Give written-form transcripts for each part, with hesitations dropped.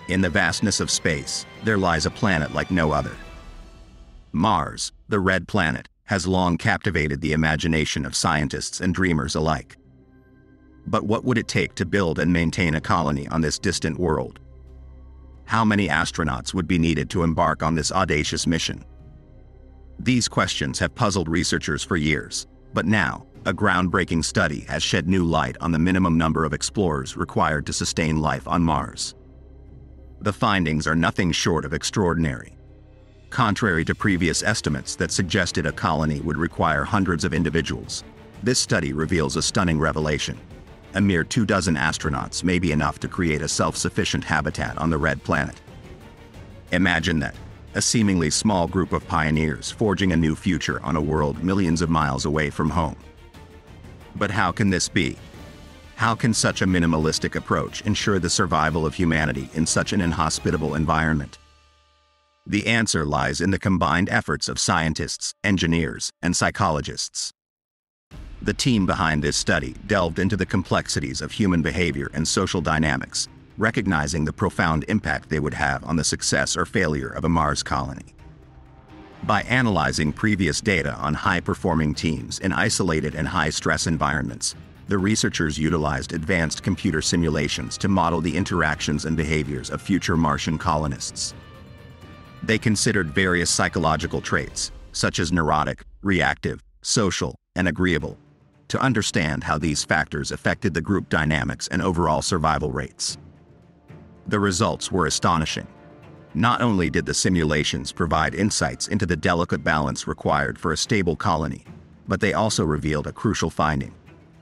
In the vastness of space, there lies a planet like no other. Mars, the red planet, has long captivated the imagination of scientists and dreamers alike. But what would it take to build and maintain a colony on this distant world? How many astronauts would be needed to embark on this audacious mission? These questions have puzzled researchers for years, but now, a groundbreaking study has shed new light on the minimum number of explorers required to sustain life on Mars. The findings are nothing short of extraordinary. Contrary to previous estimates that suggested a colony would require hundreds of individuals, this study reveals a stunning revelation. A mere 24 astronauts may be enough to create a self-sufficient habitat on the red planet. Imagine that, a seemingly small group of pioneers forging a new future on a world millions of miles away from home. But how can this be? How can such a minimalistic approach ensure the survival of humanity in such an inhospitable environment? The answer lies in the combined efforts of scientists, engineers, and psychologists. The team behind this study delved into the complexities of human behavior and social dynamics, recognizing the profound impact they would have on the success or failure of a Mars colony. By analyzing previous data on high-performing teams in isolated and high-stress environments, the researchers utilized advanced computer simulations to model the interactions and behaviors of future Martian colonists. They considered various psychological traits, such as neurotic, reactive, social, and agreeable, to understand how these factors affected the group dynamics and overall survival rates. The results were astonishing. Not only did the simulations provide insights into the delicate balance required for a stable colony, but they also revealed a crucial finding: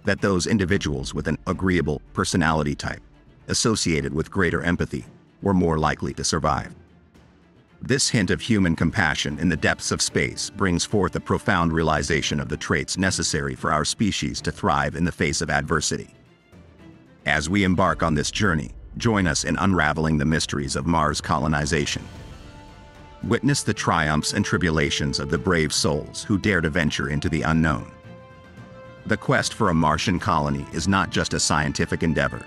that those individuals with an agreeable personality type, associated with greater empathy, were more likely to survive. This hint of human compassion in the depths of space brings forth a profound realization of the traits necessary for our species to thrive in the face of adversity. As we embark on this journey, join us in unraveling the mysteries of Mars colonization. Witness the triumphs and tribulations of the brave souls who dare to venture into the unknown. The quest for a Martian colony is not just a scientific endeavor.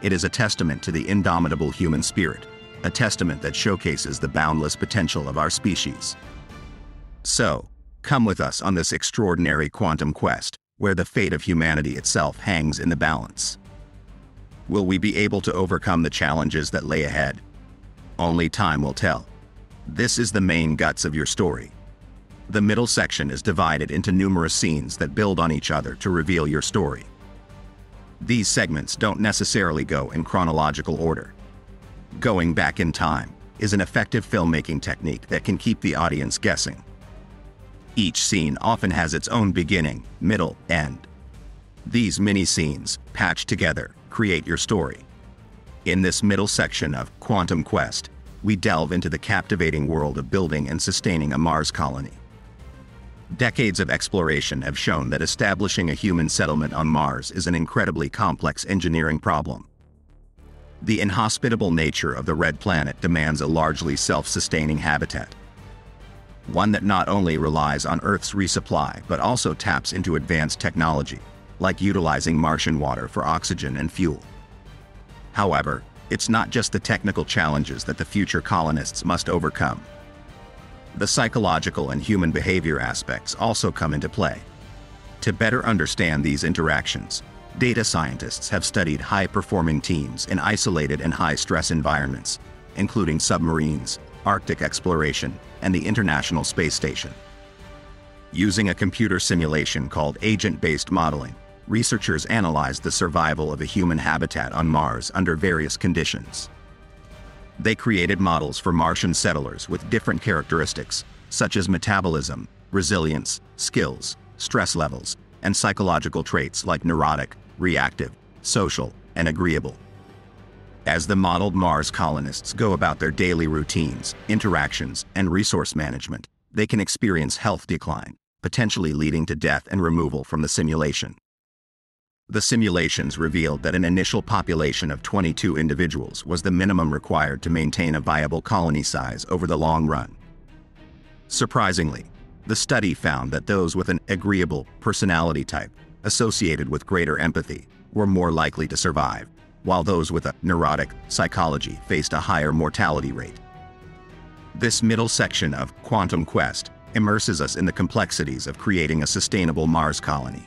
It is a testament to the indomitable human spirit, a testament that showcases the boundless potential of our species. So, come with us on this extraordinary quantum quest, where the fate of humanity itself hangs in the balance. Will we be able to overcome the challenges that lay ahead? Only time will tell. This is the main guts of your story. The middle section is divided into numerous scenes that build on each other to reveal your story. These segments don't necessarily go in chronological order. Going back in time is an effective filmmaking technique that can keep the audience guessing. Each scene often has its own beginning, middle, end. These mini-scenes, patched together, create your story. In this middle section of Quantum Quest, we delve into the captivating world of building and sustaining a Mars colony. Decades of exploration have shown that establishing a human settlement on Mars is an incredibly complex engineering problem. The inhospitable nature of the red planet demands a largely self-sustaining habitat. One that not only relies on Earth's resupply but also taps into advanced technology, like utilizing Martian water for oxygen and fuel. However, it's not just the technical challenges that the future colonists must overcome. The psychological and human behavior aspects also come into play. To better understand these interactions, data scientists have studied high-performing teams in isolated and high-stress environments, including submarines, Arctic exploration, and the International Space Station. Using a computer simulation called agent-based modeling, researchers analyzed the survival of a human habitat on Mars under various conditions. They created models for Martian settlers with different characteristics, such as metabolism, resilience, skills, stress levels, and psychological traits like neurotic, reactive, social, and agreeable. As the modeled Mars colonists go about their daily routines, interactions, and resource management, they can experience health decline, potentially leading to death and removal from the simulation. The simulations revealed that an initial population of 22 individuals was the minimum required to maintain a viable colony size over the long run. Surprisingly, the study found that those with an agreeable personality type, associated with greater empathy, were more likely to survive, while those with a neurotic psychology faced a higher mortality rate. This middle section of Quantum Quest immerses us in the complexities of creating a sustainable Mars colony.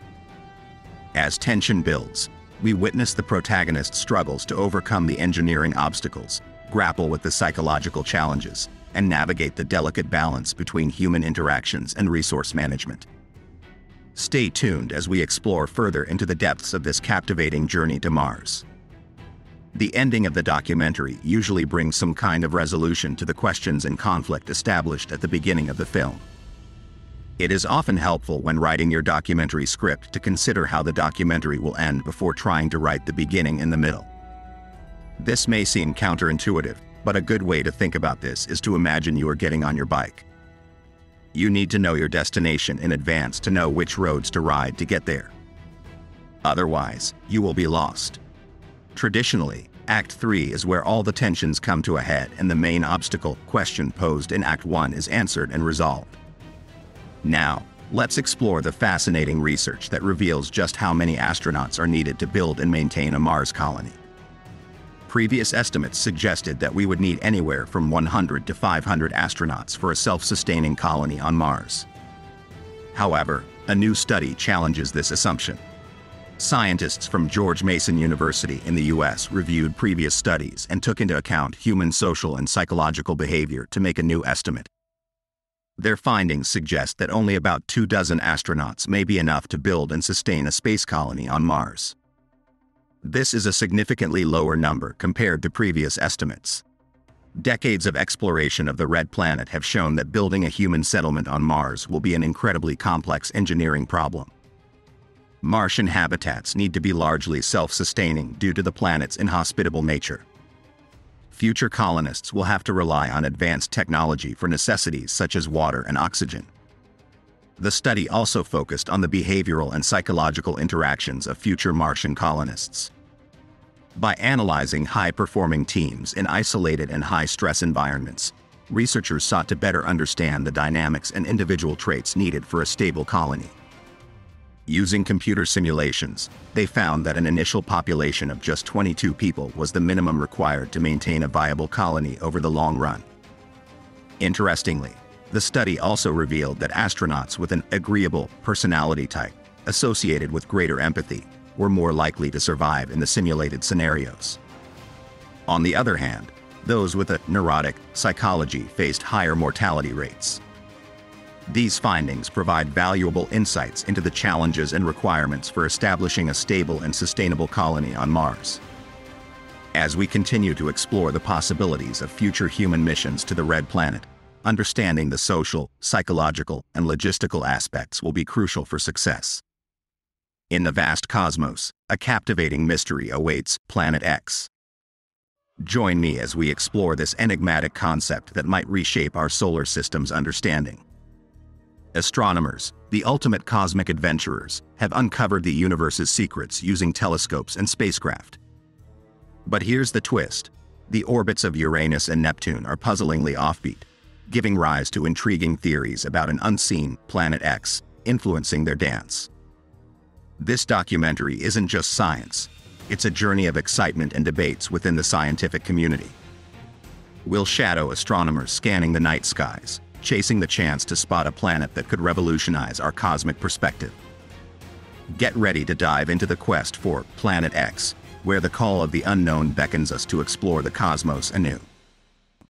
As tension builds, we witness the protagonist's struggles to overcome the engineering obstacles, grapple with the psychological challenges, and navigate the delicate balance between human interactions and resource management. Stay tuned as we explore further into the depths of this captivating journey to Mars. The ending of the documentary usually brings some kind of resolution to the questions and conflict established at the beginning of the film. It is often helpful when writing your documentary script to consider how the documentary will end before trying to write the beginning in the middle. This may seem counterintuitive, but a good way to think about this is to imagine you are getting on your bike. You need to know your destination in advance to know which roads to ride to get there. Otherwise, you will be lost. Traditionally, Act 3 is where all the tensions come to a head and the main obstacle question posed in Act 1 is answered and resolved. Now, let's explore the fascinating research that reveals just how many astronauts are needed to build and maintain a Mars colony. Previous estimates suggested that we would need anywhere from 100 to 500 astronauts for a self-sustaining colony on Mars. However, a new study challenges this assumption. Scientists from George Mason University in the US reviewed previous studies and took into account human social and psychological behavior to make a new estimate. Their findings suggest that only about 24 astronauts may be enough to build and sustain a space colony on Mars. This is a significantly lower number compared to previous estimates. Decades of exploration of the red planet have shown that building a human settlement on Mars will be an incredibly complex engineering problem. Martian habitats need to be largely self-sustaining due to the planet's inhospitable nature. Future colonists will have to rely on advanced technology for necessities such as water and oxygen. The study also focused on the behavioral and psychological interactions of future Martian colonists. By analyzing high-performing teams in isolated and high-stress environments, researchers sought to better understand the dynamics and individual traits needed for a stable colony. Using computer simulations, they found that an initial population of just 22 people was the minimum required to maintain a viable colony over the long run. Interestingly, the study also revealed that astronauts with an agreeable personality type, associated with greater empathy, were more likely to survive in the simulated scenarios. On the other hand, those with a neurotic psychology faced higher mortality rates. These findings provide valuable insights into the challenges and requirements for establishing a stable and sustainable colony on Mars. As we continue to explore the possibilities of future human missions to the red planet, understanding the social, psychological, and logistical aspects will be crucial for success. In the vast cosmos, a captivating mystery awaits Planet X. Join me as we explore this enigmatic concept that might reshape our solar system's understanding. Astronomers, the ultimate cosmic adventurers, have uncovered the universe's secrets using telescopes and spacecraft. But here's the twist. The orbits of Uranus and Neptune are puzzlingly offbeat, giving rise to intriguing theories about an unseen Planet X influencing their dance. This documentary isn't just science, it's a journey of excitement and debates within the scientific community. We'll shadow astronomers scanning the night skies, chasing the chance to spot a planet that could revolutionize our cosmic perspective. Get ready to dive into the quest for Planet X, where the call of the unknown beckons us to explore the cosmos anew.